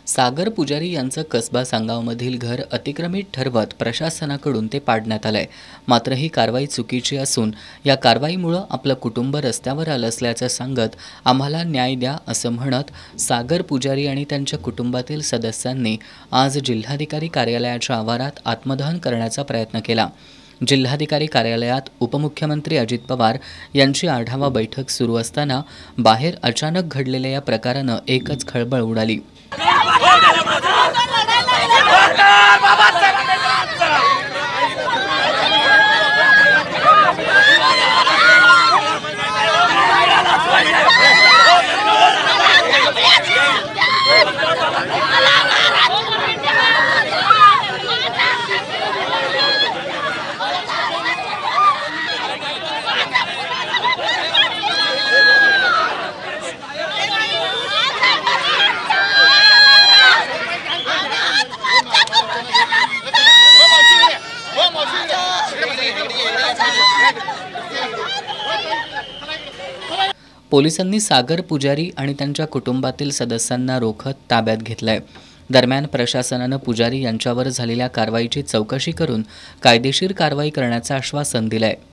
सागर पुजारी यांचं कसबा सांगावमधील घर अतिक्रमित ठरवत प्रशासनाकडून ते पाडण्यात आलंय। मात्र ही कारवाई चुकीची असून या कारवाईमुळे आपलं कुटुंब रस्त्यावर आलं असल्याचं सांगत आम्हाला न्याय द्या असं म्हणत सागर पुजारी आणि त्यांच्या कुटुंबातील सदस्यांनी आज जिल्हाधिकारी कार्यालयाच्या आवारात आत्मदहन करण्याचा प्रयत्न केला। जिल्हाधिकारी कार्यालयात उपमुख्यमंत्री अजित पवार यांची आढावा बैठक सुरू असताना बाहेर अचानक घडलेल्या या प्रकारानं एकच खळबळ उडाली। पोलिसांनी सागर पुजारी आणि त्यांच्या कुटुंबातील सदस्यांना रोखत ताब्यात घेतलंय। दरम्यान प्रशासनानं पुजारी यांच्यावर झालेल्या कारवाईची चौकशी करून कायदेशीर कारवाई करण्याचं आश्वासन दिलंय।